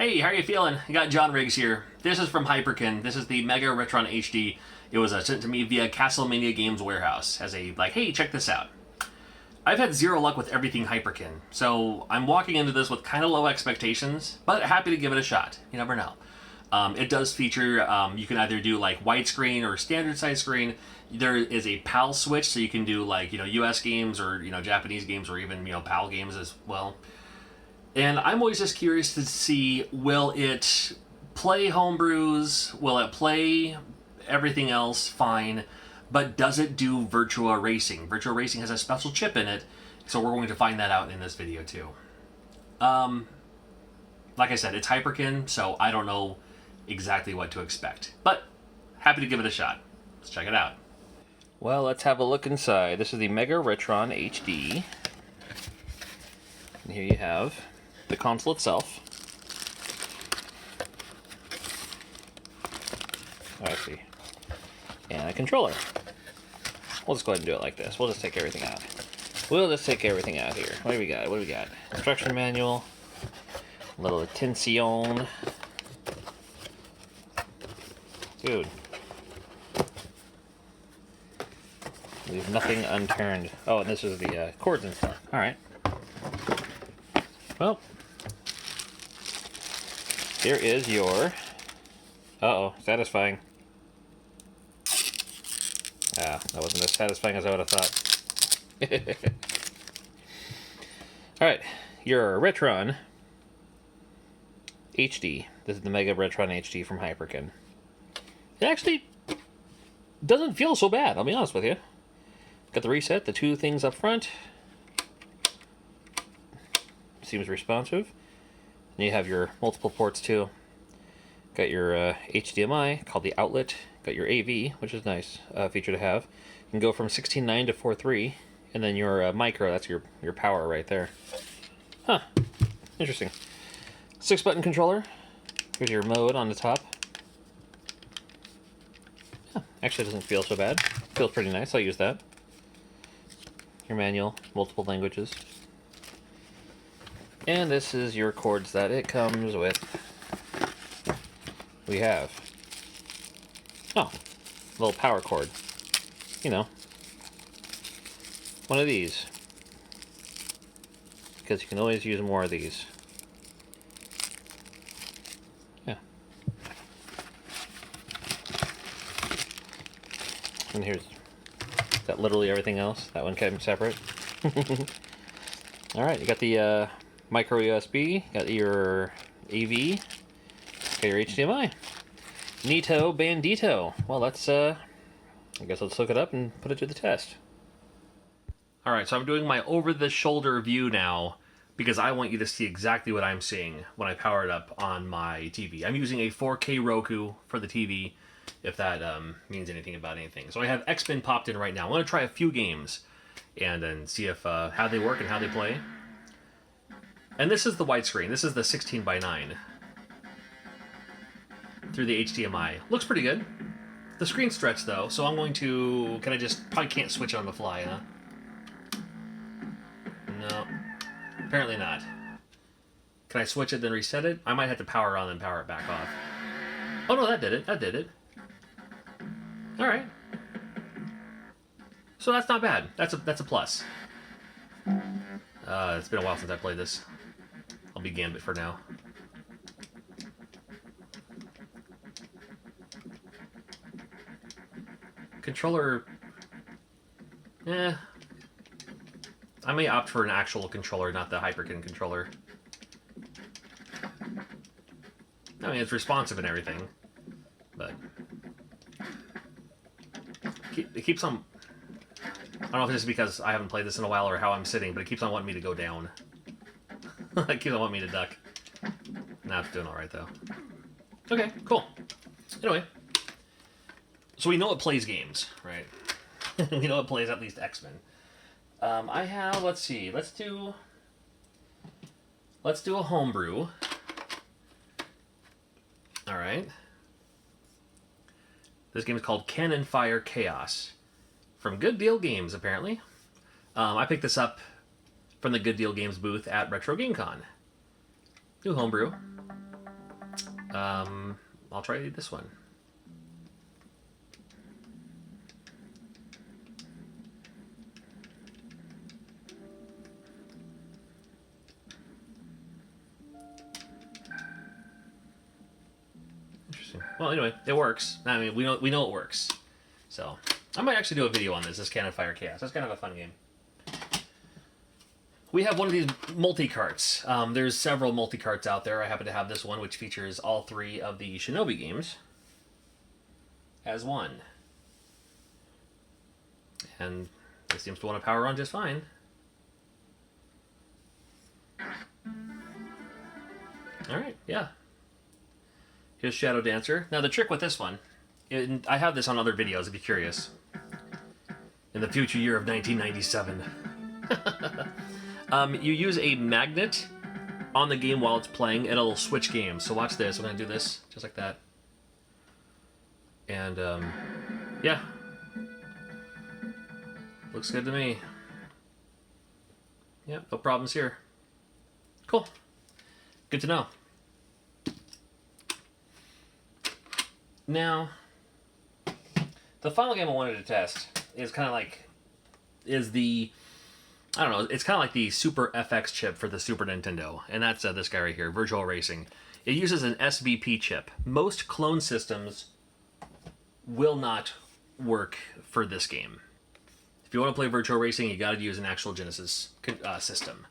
Hey, how are you feeling? You got John Riggs here. This is from Hyperkin. This is the Mega Retron HD. It was sent to me via Castlemania Games Warehouse as a, hey, check this out. I've had zero luck with everything Hyperkin, so I'm walking into this with kind of low expectations, but happy to give it a shot. You never know. It does feature, you can either do widescreen or standard size screen. There is a PAL switch, so you can do US games or Japanese games or even PAL games as well. And I'm always just curious to see, will it play homebrews? Will it play everything else fine? But does it do Virtua Racing? Virtua Racing has a special chip in it, so we're going to find that out in this video too. Like I said, it's Hyperkin, so I don't know exactly what to expect. But happy to give it a shot. Let's check it out. Well, let's have a look inside. This is the Mega Retron HD. And here you have the console itself. Oh, I see. And a controller. We'll just go ahead and do it like this. We'll just take everything out. We'll just take everything out here. What do we got? What do we got? Instruction manual. A little attention. Dude. Leave nothing unturned. Oh, and this is the cords and stuff. Alright. Well, here is your... Uh-oh, satisfying. Ah, that wasn't as satisfying as I would have thought. Alright, your Retron HD. This is the Mega Retron HD from Hyperkin. It actually doesn't feel so bad, I'll be honest with you. Got the reset, the two things up front. Seems responsive. And you have your multiple ports too. Got your HDMI called the outlet. Got your AV, which is nice feature to have. You can go from 16.9 to 4.3, and then your micro. That's your power right there. Huh? Interesting. 6-button controller. Here's your mode on the top. Yeah, actually doesn't feel so bad. Feels pretty nice. I'll use that. Your manual, multiple languages. And this is your cords that it comes with. We have, oh, a little power cord. You know, one of these. Because you can always use more of these. Yeah. And here's, is that literally everything else? That one came separate. Alright, you got the micro USB, got your AV, got your HDMI. Neato bandito. Well, let's, I guess let's look it up and put it to the test. Alright, so I'm doing my over-the-shoulder view now because I want you to see exactly what I'm seeing when I power it up on my TV. I'm using a 4K Roku for the TV, if that means anything about anything. So I have X-Men popped in right now. I want to try a few games and then see if how they work and how they play. And this is the widescreen. This is the 16:9 through the HDMI. Looks pretty good. The screen's stretched though, so I'm going to... probably can't switch it on the fly, huh? No. Apparently not. Can I switch it then reset it? I might have to power on and power it back off. Oh no, that did it. That did it. Alright. So that's not bad. That's a plus. It's been a while since I played this. I'll be Gambit for now. Controller... I may opt for an actual controller, not the Hyperkin controller. I mean, it's responsive and everything, but... It keeps on... I don't know if it's because I haven't played this in a while or how I'm sitting, but it keeps on wanting me to go down. It keeps on wanting me to duck. Nah, it's doing alright though. Okay, cool. Anyway. So we know it plays games, right? We know it plays at least X-Men. I have, let's see, let's do a homebrew. Alright. This game is called Cannon Fire Chaos. From Good Deal Games, apparently. I picked this up from the Good Deal Games booth at Retro Game Con. New homebrew. I'll try this one. Interesting. Well, anyway, it works. I mean, we know it works. So I might actually do a video on this Cannon Fire Chaos. That's kind of a fun game. We have one of these multi-carts. There's several multi-carts out there. I happen to have this one, which features all 3 of the Shinobi games as one. And it seems to want to power on just fine. Alright, yeah. Here's Shadow Dancer. Now the trick with this one, I have this on other videos if you're curious. In the future year of 1997. You use a magnet on the game while it's playing, and it'll switch games. So watch this. I'm going to do this just like that. And, yeah. Looks good to me. Yep, no problems here. Cool. Good to know. Now, the final game I wanted to test is kind of like, I don't know, it's kind of like the Super FX chip for the Super Nintendo, and that's this guy right here, Virtual Racing. It uses an SVP chip. Most clone systems will not work for this game. If you want to play Virtual Racing, you got to use an actual Genesis system.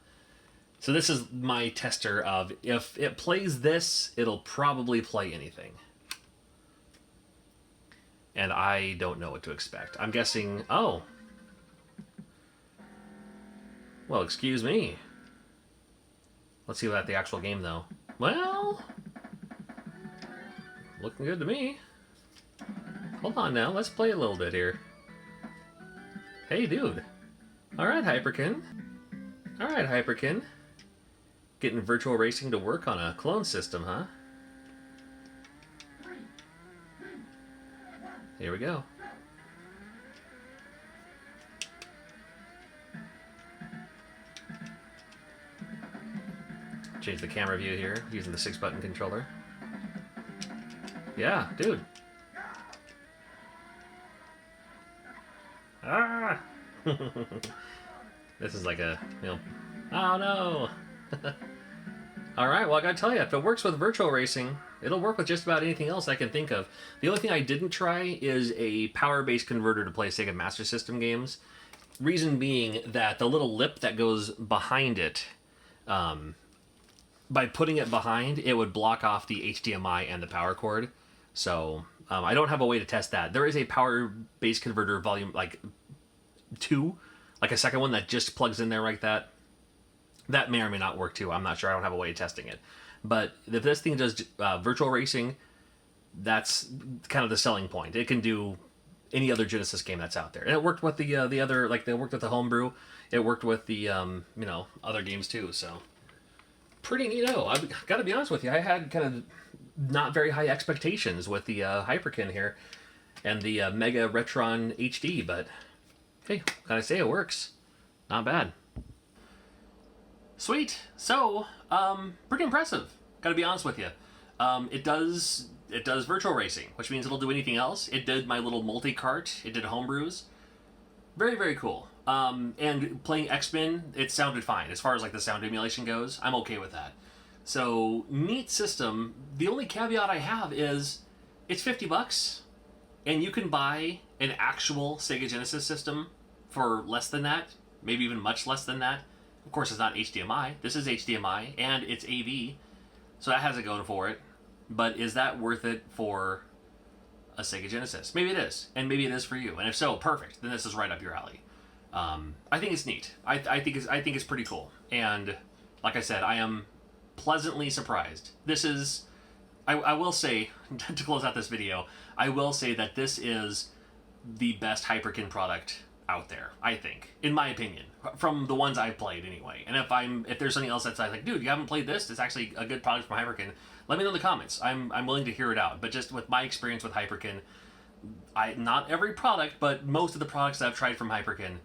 So this is my tester of, if it plays this, it'll probably play anything. And I don't know what to expect. I'm guessing, oh. Well, excuse me. Let's see about the actual game, though. Well, looking good to me. Hold on now, let's play a little bit here. Hey, dude. Alright, Hyperkin. Alright, Hyperkin. Getting Virtual Racing to work on a clone system, huh? Here we go. Change the camera view here using the 6-button controller. Yeah, dude. Ah! This is like a, oh no! Alright, well I gotta tell you, if it works with Virtual Racing, it'll work with just about anything else I can think of. The only thing I didn't try is a power-based converter to play Sega Master System games. Reason being that the little lip that goes behind it, by putting it behind, it would block off the HDMI and the power cord. So I don't have a way to test that. There is a power-based converter volume, like 2, like a second one that just plugs in there like that. That may or may not work too. I'm not sure. I don't have a way of testing it. But if this thing does Virtual Racing, that's kind of the selling point. It can do any other Genesis game that's out there. And it worked with the other, like they worked with the Homebrew. It worked with the, other games too. So pretty neato. I've got to be honest with you. I had kind of not very high expectations with the Hyperkin here and the Mega Retron HD. But hey, can I say it works? Not bad. Sweet. So, pretty impressive. Gotta be honest with you. It does Virtual Racing, which means it'll do anything else. It did my little multi-cart. It did homebrews. Very, very cool. And playing X-Men, it sounded fine. As far as like the sound emulation goes, I'm okay with that. So, neat system. The only caveat I have is it's $50, and you can buy an actual Sega Genesis system for less than that, maybe even much less than that. Of course, it's not HDMI. This is HDMI, and it's AV, so that has it going for it. But is that worth it for a Sega Genesis? Maybe it is, and maybe it is for you. And if so, perfect. Then this is right up your alley. I think it's neat. I think it's pretty cool. And like I said, I am pleasantly surprised. This is, I will say, to close out this video, I will say that this is the best Hyperkin product out there, I think, in my opinion, from the ones I've played anyway. And if there's something else that's like, dude, you haven't played this, it's actually a good product from Hyperkin, let me know in the comments. I'm willing to hear it out. But just with my experience with Hyperkin, not every product, but most of the products that I've tried from Hyperkin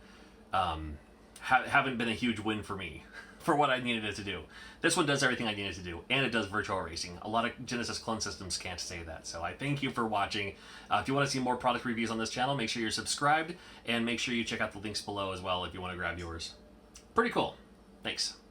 haven't been a huge win for me for what I needed it to do. This one does everything I needed to do, and it does virtual racing. A lot of Genesis clone systems can't say that, so I thank you for watching. If you want to see more product reviews on this channel, make sure you're subscribed, and make sure you check out the links below as well if you want to grab yours. Pretty cool. Thanks.